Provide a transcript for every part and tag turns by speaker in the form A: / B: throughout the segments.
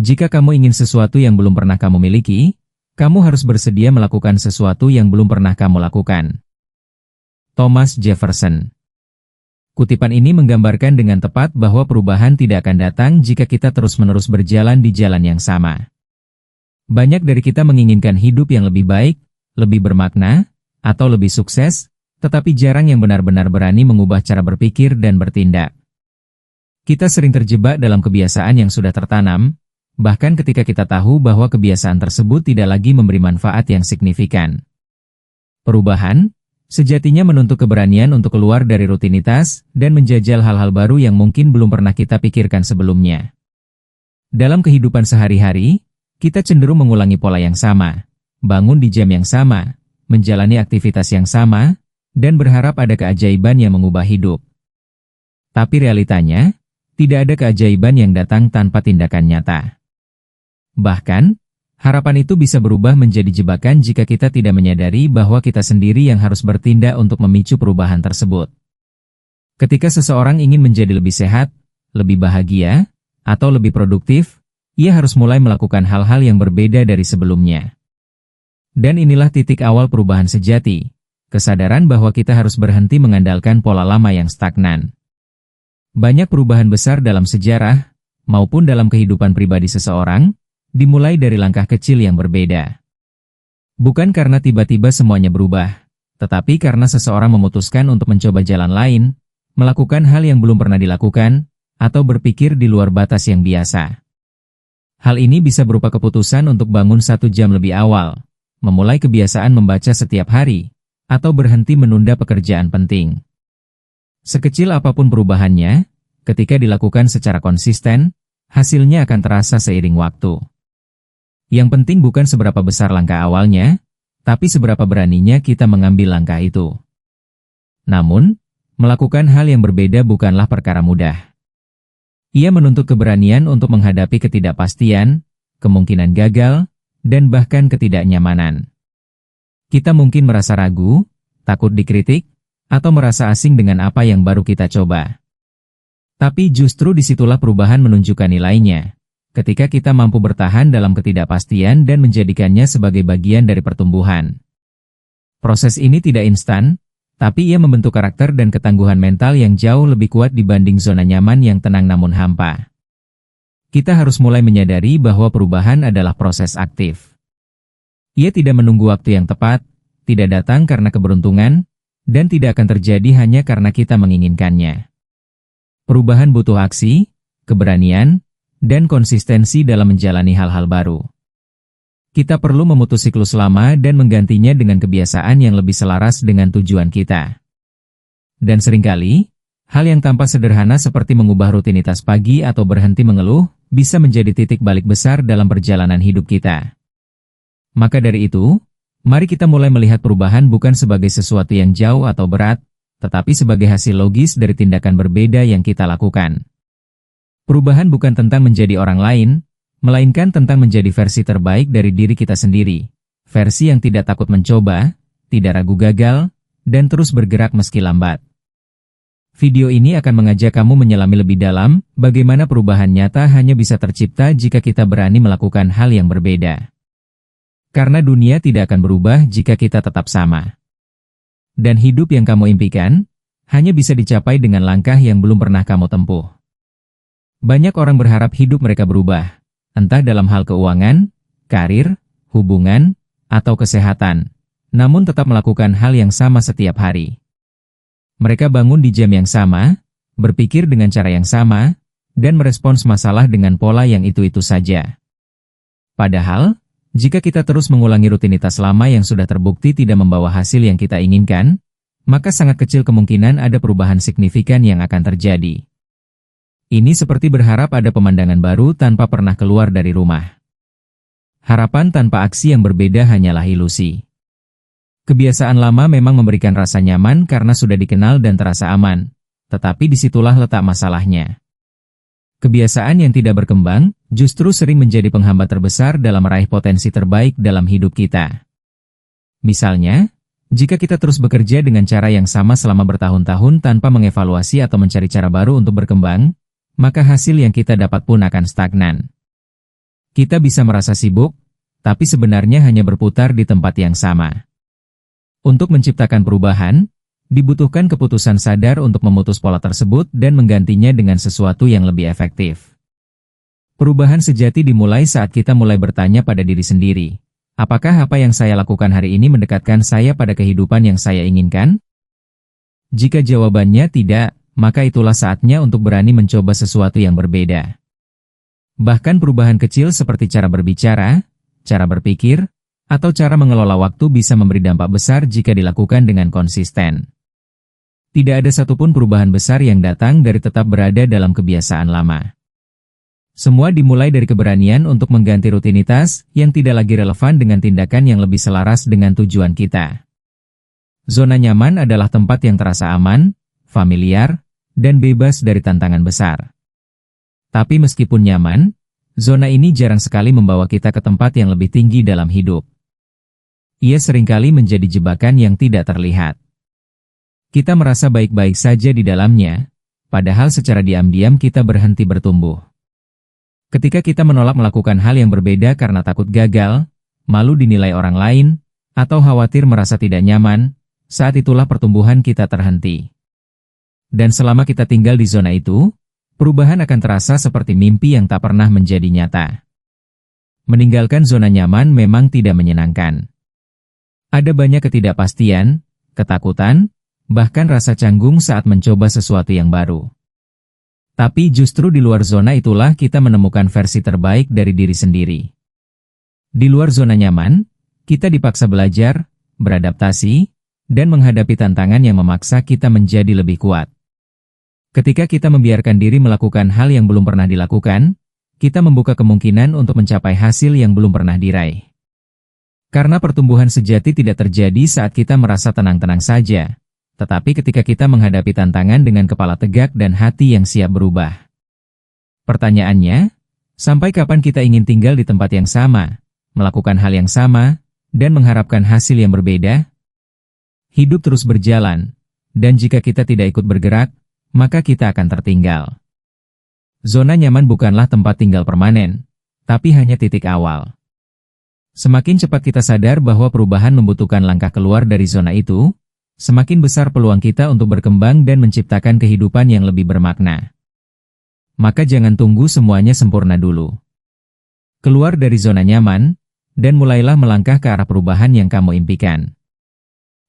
A: Jika kamu ingin sesuatu yang belum pernah kamu miliki, kamu harus bersedia melakukan sesuatu yang belum pernah kamu lakukan. Thomas Jefferson. Kutipan ini menggambarkan dengan tepat bahwa perubahan tidak akan datang jika kita terus-menerus berjalan di jalan yang sama. Banyak dari kita menginginkan hidup yang lebih baik, lebih bermakna, atau lebih sukses, tetapi jarang yang benar-benar berani mengubah cara berpikir dan bertindak. Kita sering terjebak dalam kebiasaan yang sudah tertanam, bahkan ketika kita tahu bahwa kebiasaan tersebut tidak lagi memberi manfaat yang signifikan. Perubahan, sejatinya menuntut keberanian untuk keluar dari rutinitas dan menjajal hal-hal baru yang mungkin belum pernah kita pikirkan sebelumnya. Dalam kehidupan sehari-hari, kita cenderung mengulangi pola yang sama, bangun di jam yang sama, menjalani aktivitas yang sama, dan berharap ada keajaiban yang mengubah hidup. Tapi realitanya, tidak ada keajaiban yang datang tanpa tindakan nyata. Bahkan, harapan itu bisa berubah menjadi jebakan jika kita tidak menyadari bahwa kita sendiri yang harus bertindak untuk memicu perubahan tersebut. Ketika seseorang ingin menjadi lebih sehat, lebih bahagia, atau lebih produktif, ia harus mulai melakukan hal-hal yang berbeda dari sebelumnya. Dan inilah titik awal perubahan sejati, kesadaran bahwa kita harus berhenti mengandalkan pola lama yang stagnan. Banyak perubahan besar dalam sejarah, maupun dalam kehidupan pribadi seseorang, dimulai dari langkah kecil yang berbeda. Bukan karena tiba-tiba semuanya berubah, tetapi karena seseorang memutuskan untuk mencoba jalan lain, melakukan hal yang belum pernah dilakukan, atau berpikir di luar batas yang biasa. Hal ini bisa berupa keputusan untuk bangun 1 jam lebih awal, memulai kebiasaan membaca setiap hari, atau berhenti menunda pekerjaan penting. Sekecil apapun perubahannya, ketika dilakukan secara konsisten, hasilnya akan terasa seiring waktu. Yang penting bukan seberapa besar langkah awalnya, tapi seberapa beraninya kita mengambil langkah itu. Namun, melakukan hal yang berbeda bukanlah perkara mudah. Ia menuntut keberanian untuk menghadapi ketidakpastian, kemungkinan gagal, dan bahkan ketidaknyamanan. Kita mungkin merasa ragu, takut dikritik, atau merasa asing dengan apa yang baru kita coba. Tapi justru disitulah perubahan menunjukkan nilainya. Ketika kita mampu bertahan dalam ketidakpastian dan menjadikannya sebagai bagian dari pertumbuhan. Proses ini tidak instan, tapi ia membentuk karakter dan ketangguhan mental yang jauh lebih kuat dibanding zona nyaman yang tenang namun hampa. Kita harus mulai menyadari bahwa perubahan adalah proses aktif. Ia tidak menunggu waktu yang tepat, tidak datang karena keberuntungan, dan tidak akan terjadi hanya karena kita menginginkannya. Perubahan butuh aksi, keberanian, dan konsistensi dalam menjalani hal-hal baru. Kita perlu memutus siklus lama dan menggantinya dengan kebiasaan yang lebih selaras dengan tujuan kita. Dan seringkali, hal yang tampak sederhana seperti mengubah rutinitas pagi atau berhenti mengeluh, bisa menjadi titik balik besar dalam perjalanan hidup kita. Maka dari itu, mari kita mulai melihat perubahan bukan sebagai sesuatu yang jauh atau berat, tetapi sebagai hasil logis dari tindakan berbeda yang kita lakukan. Perubahan bukan tentang menjadi orang lain, melainkan tentang menjadi versi terbaik dari diri kita sendiri. Versi yang tidak takut mencoba, tidak ragu gagal, dan terus bergerak meski lambat. Video ini akan mengajak kamu menyelami lebih dalam, bagaimana perubahan nyata hanya bisa tercipta jika kita berani melakukan hal yang berbeda. Karena dunia tidak akan berubah jika kita tetap sama. Dan hidup yang kamu impikan, hanya bisa dicapai dengan langkah yang belum pernah kamu tempuh. Banyak orang berharap hidup mereka berubah, entah dalam hal keuangan, karir, hubungan, atau kesehatan, namun tetap melakukan hal yang sama setiap hari. Mereka bangun di jam yang sama, berpikir dengan cara yang sama, dan merespons masalah dengan pola yang itu-itu saja. Padahal, jika kita terus mengulangi rutinitas lama yang sudah terbukti tidak membawa hasil yang kita inginkan, maka sangat kecil kemungkinan ada perubahan signifikan yang akan terjadi. Ini seperti berharap ada pemandangan baru tanpa pernah keluar dari rumah. Harapan tanpa aksi yang berbeda hanyalah ilusi. Kebiasaan lama memang memberikan rasa nyaman karena sudah dikenal dan terasa aman, tetapi disitulah letak masalahnya. Kebiasaan yang tidak berkembang justru sering menjadi penghambat terbesar dalam meraih potensi terbaik dalam hidup kita. Misalnya, jika kita terus bekerja dengan cara yang sama selama bertahun-tahun tanpa mengevaluasi atau mencari cara baru untuk berkembang, maka hasil yang kita dapat pun akan stagnan. Kita bisa merasa sibuk, tapi sebenarnya hanya berputar di tempat yang sama. Untuk menciptakan perubahan, dibutuhkan keputusan sadar untuk memutus pola tersebut dan menggantinya dengan sesuatu yang lebih efektif. Perubahan sejati dimulai saat kita mulai bertanya pada diri sendiri, apakah apa yang saya lakukan hari ini mendekatkan saya pada kehidupan yang saya inginkan? Jika jawabannya tidak, maka itulah saatnya untuk berani mencoba sesuatu yang berbeda. Bahkan perubahan kecil seperti cara berbicara, cara berpikir, atau cara mengelola waktu bisa memberi dampak besar jika dilakukan dengan konsisten. Tidak ada satupun perubahan besar yang datang dari tetap berada dalam kebiasaan lama. Semua dimulai dari keberanian untuk mengganti rutinitas yang tidak lagi relevan dengan tindakan yang lebih selaras dengan tujuan kita. Zona nyaman adalah tempat yang terasa aman, familiar, dan bebas dari tantangan besar. Tapi meskipun nyaman, zona ini jarang sekali membawa kita ke tempat yang lebih tinggi dalam hidup. Ia seringkali menjadi jebakan yang tidak terlihat. Kita merasa baik-baik saja di dalamnya, padahal secara diam-diam kita berhenti bertumbuh. Ketika kita menolak melakukan hal yang berbeda karena takut gagal, malu dinilai orang lain, atau khawatir merasa tidak nyaman, saat itulah pertumbuhan kita terhenti. Dan selama kita tinggal di zona itu, perubahan akan terasa seperti mimpi yang tak pernah menjadi nyata. Meninggalkan zona nyaman memang tidak menyenangkan. Ada banyak ketidakpastian, ketakutan, bahkan rasa canggung saat mencoba sesuatu yang baru. Tapi justru di luar zona itulah kita menemukan versi terbaik dari diri sendiri. Di luar zona nyaman, kita dipaksa belajar, beradaptasi, dan menghadapi tantangan yang memaksa kita menjadi lebih kuat. Ketika kita membiarkan diri melakukan hal yang belum pernah dilakukan, kita membuka kemungkinan untuk mencapai hasil yang belum pernah diraih. Karena pertumbuhan sejati tidak terjadi saat kita merasa tenang-tenang saja, tetapi ketika kita menghadapi tantangan dengan kepala tegak dan hati yang siap berubah. Pertanyaannya, sampai kapan kita ingin tinggal di tempat yang sama, melakukan hal yang sama, dan mengharapkan hasil yang berbeda? Hidup terus berjalan, dan jika kita tidak ikut bergerak, maka kita akan tertinggal. Zona nyaman bukanlah tempat tinggal permanen, tapi hanya titik awal. Semakin cepat kita sadar bahwa perubahan membutuhkan langkah keluar dari zona itu, semakin besar peluang kita untuk berkembang dan menciptakan kehidupan yang lebih bermakna. Maka jangan tunggu semuanya sempurna dulu. Keluar dari zona nyaman, dan mulailah melangkah ke arah perubahan yang kamu impikan.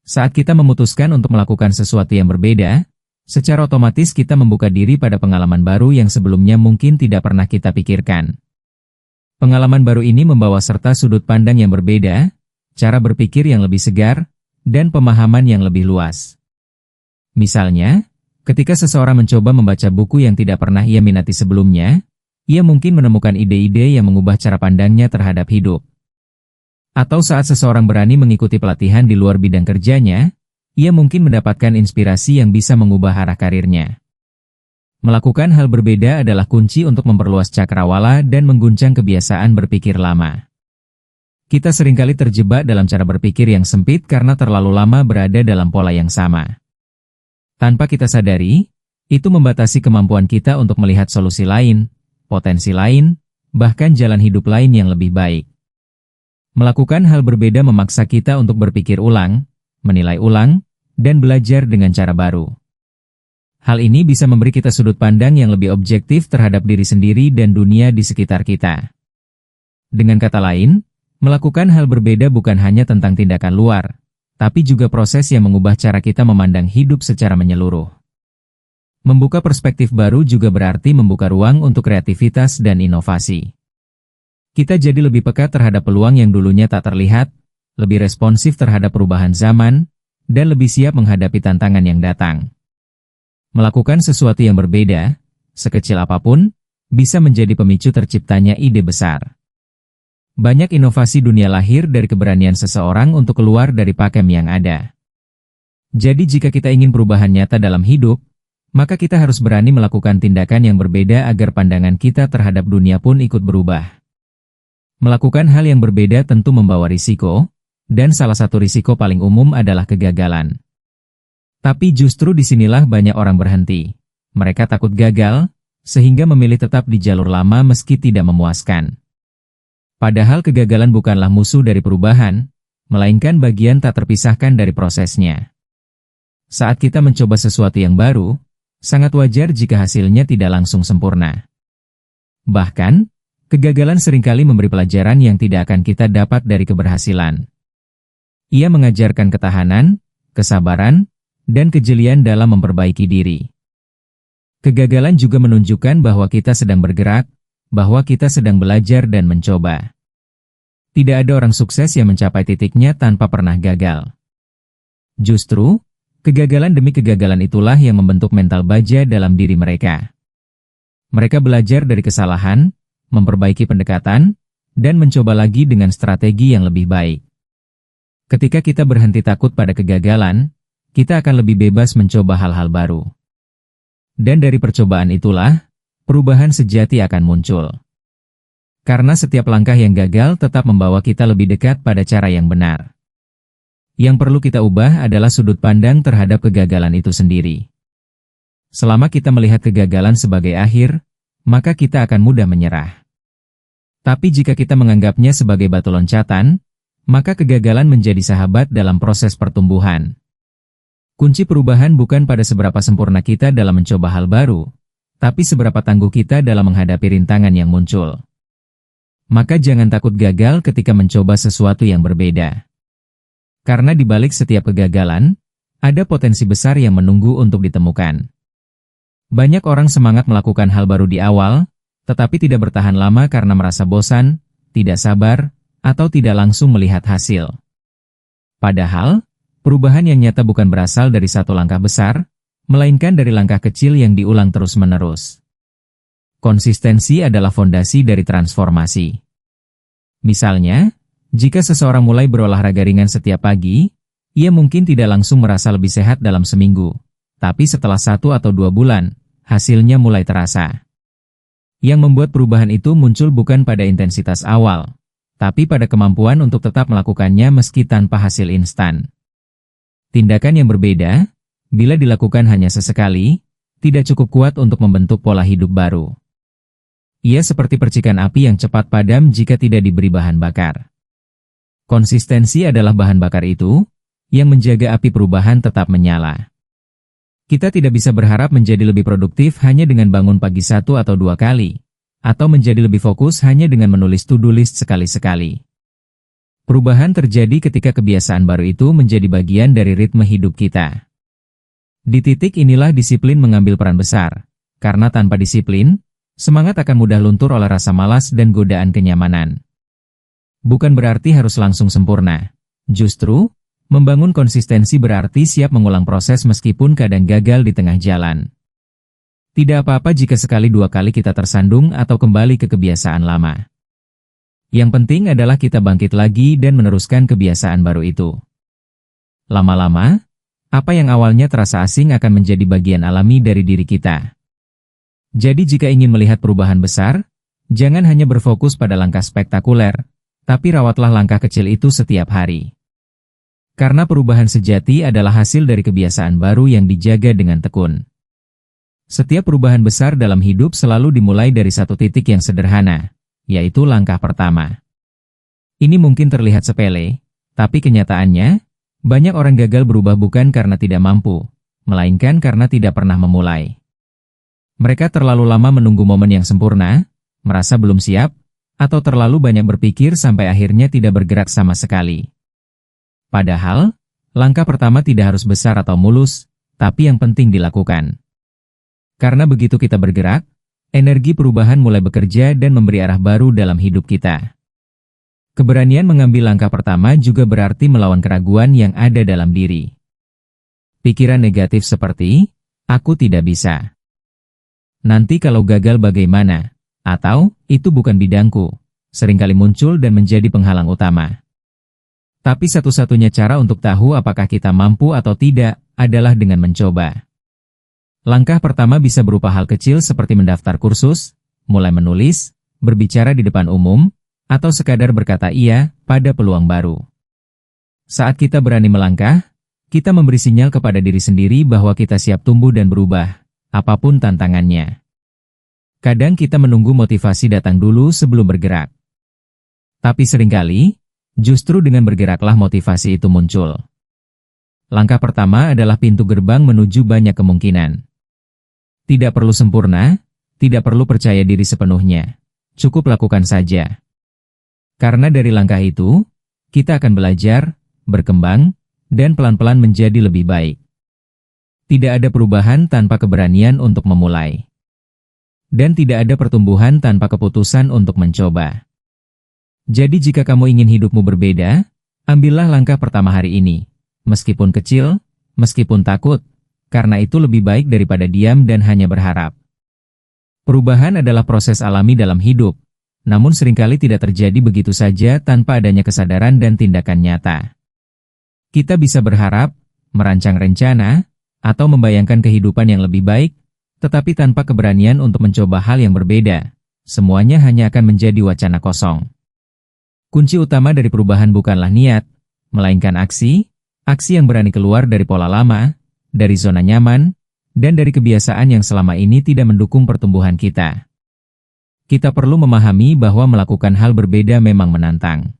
A: Saat kita memutuskan untuk melakukan sesuatu yang berbeda, secara otomatis kita membuka diri pada pengalaman baru yang sebelumnya mungkin tidak pernah kita pikirkan. Pengalaman baru ini membawa serta sudut pandang yang berbeda, cara berpikir yang lebih segar, dan pemahaman yang lebih luas. Misalnya, ketika seseorang mencoba membaca buku yang tidak pernah ia minati sebelumnya, ia mungkin menemukan ide-ide yang mengubah cara pandangnya terhadap hidup. Atau saat seseorang berani mengikuti pelatihan di luar bidang kerjanya, ia mungkin mendapatkan inspirasi yang bisa mengubah arah karirnya. Melakukan hal berbeda adalah kunci untuk memperluas cakrawala dan mengguncang kebiasaan berpikir lama. Kita seringkali terjebak dalam cara berpikir yang sempit karena terlalu lama berada dalam pola yang sama. Tanpa kita sadari, itu membatasi kemampuan kita untuk melihat solusi lain, potensi lain, bahkan jalan hidup lain yang lebih baik. Melakukan hal berbeda memaksa kita untuk berpikir ulang, menilai ulang, dan belajar dengan cara baru. Hal ini bisa memberi kita sudut pandang yang lebih objektif terhadap diri sendiri dan dunia di sekitar kita. Dengan kata lain, melakukan hal berbeda bukan hanya tentang tindakan luar, tapi juga proses yang mengubah cara kita memandang hidup secara menyeluruh. Membuka perspektif baru juga berarti membuka ruang untuk kreativitas dan inovasi. Kita jadi lebih peka terhadap peluang yang dulunya tak terlihat, lebih responsif terhadap perubahan zaman, dan lebih siap menghadapi tantangan yang datang. Melakukan sesuatu yang berbeda, sekecil apapun, bisa menjadi pemicu terciptanya ide besar. Banyak inovasi dunia lahir dari keberanian seseorang untuk keluar dari pakem yang ada. Jadi jika kita ingin perubahan nyata dalam hidup, maka kita harus berani melakukan tindakan yang berbeda agar pandangan kita terhadap dunia pun ikut berubah. Melakukan hal yang berbeda tentu membawa risiko, dan salah satu risiko paling umum adalah kegagalan. Tapi justru disinilah banyak orang berhenti. Mereka takut gagal, sehingga memilih tetap di jalur lama meski tidak memuaskan. Padahal kegagalan bukanlah musuh dari perubahan, melainkan bagian tak terpisahkan dari prosesnya. Saat kita mencoba sesuatu yang baru, sangat wajar jika hasilnya tidak langsung sempurna. Bahkan, kegagalan seringkali memberi pelajaran yang tidak akan kita dapat dari keberhasilan. Ia mengajarkan ketahanan, kesabaran, dan kejelian dalam memperbaiki diri. Kegagalan juga menunjukkan bahwa kita sedang bergerak, bahwa kita sedang belajar dan mencoba. Tidak ada orang sukses yang mencapai titiknya tanpa pernah gagal. Justru, kegagalan demi kegagalan itulah yang membentuk mental baja dalam diri mereka. Mereka belajar dari kesalahan, memperbaiki pendekatan, dan mencoba lagi dengan strategi yang lebih baik. Ketika kita berhenti takut pada kegagalan, kita akan lebih bebas mencoba hal-hal baru. Dan dari percobaan itulah, perubahan sejati akan muncul. Karena setiap langkah yang gagal tetap membawa kita lebih dekat pada cara yang benar. Yang perlu kita ubah adalah sudut pandang terhadap kegagalan itu sendiri. Selama kita melihat kegagalan sebagai akhir, maka kita akan mudah menyerah. Tapi jika kita menganggapnya sebagai batu loncatan, maka kegagalan menjadi sahabat dalam proses pertumbuhan. Kunci perubahan bukan pada seberapa sempurna kita dalam mencoba hal baru, tapi seberapa tangguh kita dalam menghadapi rintangan yang muncul. Maka jangan takut gagal ketika mencoba sesuatu yang berbeda. Karena di balik setiap kegagalan, ada potensi besar yang menunggu untuk ditemukan. Banyak orang semangat melakukan hal baru di awal, tetapi tidak bertahan lama karena merasa bosan, tidak sabar, atau tidak langsung melihat hasil. Padahal, perubahan yang nyata bukan berasal dari satu langkah besar, melainkan dari langkah kecil yang diulang terus-menerus. Konsistensi adalah fondasi dari transformasi. Misalnya, jika seseorang mulai berolahraga ringan setiap pagi, ia mungkin tidak langsung merasa lebih sehat dalam seminggu, tapi setelah 1 atau 2 bulan, hasilnya mulai terasa. Yang membuat perubahan itu muncul bukan pada intensitas awal, tapi pada kemampuan untuk tetap melakukannya meski tanpa hasil instan. Tindakan yang berbeda, bila dilakukan hanya sesekali, tidak cukup kuat untuk membentuk pola hidup baru. Ia seperti percikan api yang cepat padam jika tidak diberi bahan bakar. Konsistensi adalah bahan bakar itu, yang menjaga api perubahan tetap menyala. Kita tidak bisa berharap menjadi lebih produktif hanya dengan bangun pagi 1 atau 2 kali, atau menjadi lebih fokus hanya dengan menulis to-do list sekali-sekali. Perubahan terjadi ketika kebiasaan baru itu menjadi bagian dari ritme hidup kita. Di titik inilah disiplin mengambil peran besar, karena tanpa disiplin, semangat akan mudah luntur oleh rasa malas dan godaan kenyamanan. Bukan berarti harus langsung sempurna. Justru, membangun konsistensi berarti siap mengulang proses meskipun kadang gagal di tengah jalan. Tidak apa-apa jika sekali 2 kali kita tersandung atau kembali ke kebiasaan lama. Yang penting adalah kita bangkit lagi dan meneruskan kebiasaan baru itu. Lama-lama, apa yang awalnya terasa asing akan menjadi bagian alami dari diri kita. Jadi jika ingin melihat perubahan besar, jangan hanya berfokus pada langkah spektakuler, tapi rawatlah langkah kecil itu setiap hari. Karena perubahan sejati adalah hasil dari kebiasaan baru yang dijaga dengan tekun. Setiap perubahan besar dalam hidup selalu dimulai dari satu titik yang sederhana, yaitu langkah pertama. Ini mungkin terlihat sepele, tapi kenyataannya, banyak orang gagal berubah bukan karena tidak mampu, melainkan karena tidak pernah memulai. Mereka terlalu lama menunggu momen yang sempurna, merasa belum siap, atau terlalu banyak berpikir sampai akhirnya tidak bergerak sama sekali. Padahal, langkah pertama tidak harus besar atau mulus, tapi yang penting dilakukan. Karena begitu kita bergerak, energi perubahan mulai bekerja dan memberi arah baru dalam hidup kita. Keberanian mengambil langkah pertama juga berarti melawan keraguan yang ada dalam diri. Pikiran negatif seperti, aku tidak bisa. Nanti kalau gagal bagaimana? Atau, itu bukan bidangku, seringkali muncul dan menjadi penghalang utama. Tapi satu-satunya cara untuk tahu apakah kita mampu atau tidak, adalah dengan mencoba. Langkah pertama bisa berupa hal kecil seperti mendaftar kursus, mulai menulis, berbicara di depan umum, atau sekadar berkata iya pada peluang baru. Saat kita berani melangkah, kita memberi sinyal kepada diri sendiri bahwa kita siap tumbuh dan berubah, apapun tantangannya. Kadang kita menunggu motivasi datang dulu sebelum bergerak. Tapi seringkali, justru dengan bergeraklah motivasi itu muncul. Langkah pertama adalah pintu gerbang menuju banyak kemungkinan. Tidak perlu sempurna, tidak perlu percaya diri sepenuhnya. Cukup lakukan saja. Karena dari langkah itu, kita akan belajar, berkembang, dan pelan-pelan menjadi lebih baik. Tidak ada perubahan tanpa keberanian untuk memulai. Dan tidak ada pertumbuhan tanpa keputusan untuk mencoba. Jadi jika kamu ingin hidupmu berbeda, ambillah langkah pertama hari ini. Meskipun kecil, meskipun takut, karena itu lebih baik daripada diam dan hanya berharap. Perubahan adalah proses alami dalam hidup, namun seringkali tidak terjadi begitu saja tanpa adanya kesadaran dan tindakan nyata. Kita bisa berharap, merancang rencana, atau membayangkan kehidupan yang lebih baik, tetapi tanpa keberanian untuk mencoba hal yang berbeda, semuanya hanya akan menjadi wacana kosong. Kunci utama dari perubahan bukanlah niat, melainkan aksi yang berani keluar dari pola lama, dari zona nyaman, dan dari kebiasaan yang selama ini tidak mendukung pertumbuhan kita. Kita perlu memahami bahwa melakukan hal berbeda memang menantang.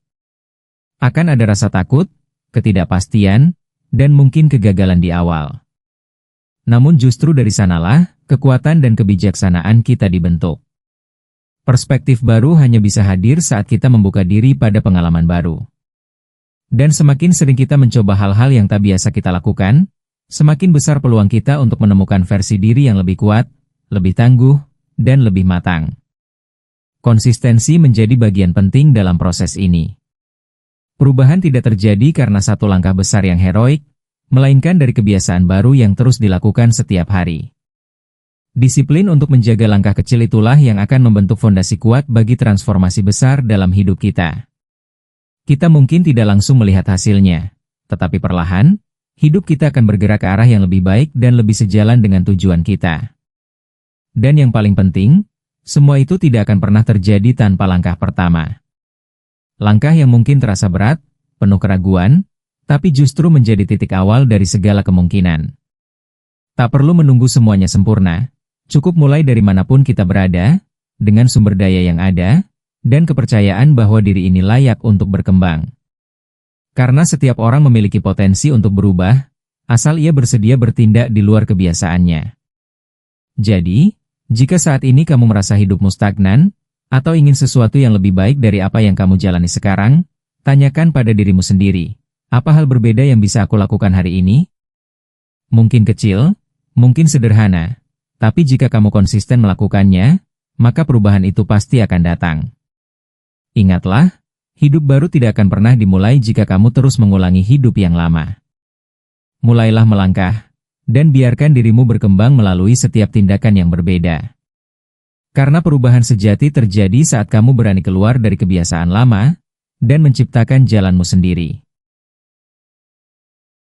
A: Akan ada rasa takut, ketidakpastian, dan mungkin kegagalan di awal. Namun justru dari sanalah, kekuatan dan kebijaksanaan kita dibentuk. Perspektif baru hanya bisa hadir saat kita membuka diri pada pengalaman baru. Dan semakin sering kita mencoba hal-hal yang tak biasa kita lakukan, semakin besar peluang kita untuk menemukan versi diri yang lebih kuat, lebih tangguh, dan lebih matang. Konsistensi menjadi bagian penting dalam proses ini. Perubahan tidak terjadi karena satu langkah besar yang heroik, melainkan dari kebiasaan baru yang terus dilakukan setiap hari. Disiplin untuk menjaga langkah kecil itulah yang akan membentuk fondasi kuat bagi transformasi besar dalam hidup kita. Kita mungkin tidak langsung melihat hasilnya, tetapi perlahan, hidup kita akan bergerak ke arah yang lebih baik dan lebih sejalan dengan tujuan kita. Dan yang paling penting, semua itu tidak akan pernah terjadi tanpa langkah pertama. Langkah yang mungkin terasa berat, penuh keraguan, tapi justru menjadi titik awal dari segala kemungkinan. Tak perlu menunggu semuanya sempurna, cukup mulai dari manapun kita berada, dengan sumber daya yang ada, dan kepercayaan bahwa diri ini layak untuk berkembang. Karena setiap orang memiliki potensi untuk berubah, asal ia bersedia bertindak di luar kebiasaannya. Jadi, jika saat ini kamu merasa hidupmu stagnan, atau ingin sesuatu yang lebih baik dari apa yang kamu jalani sekarang, tanyakan pada dirimu sendiri, apa hal berbeda yang bisa aku lakukan hari ini? Mungkin kecil, mungkin sederhana, tapi jika kamu konsisten melakukannya, maka perubahan itu pasti akan datang. Ingatlah, hidup baru tidak akan pernah dimulai jika kamu terus mengulangi hidup yang lama. Mulailah melangkah, dan biarkan dirimu berkembang melalui setiap tindakan yang berbeda. Karena perubahan sejati terjadi saat kamu berani keluar dari kebiasaan lama, dan menciptakan jalanmu sendiri.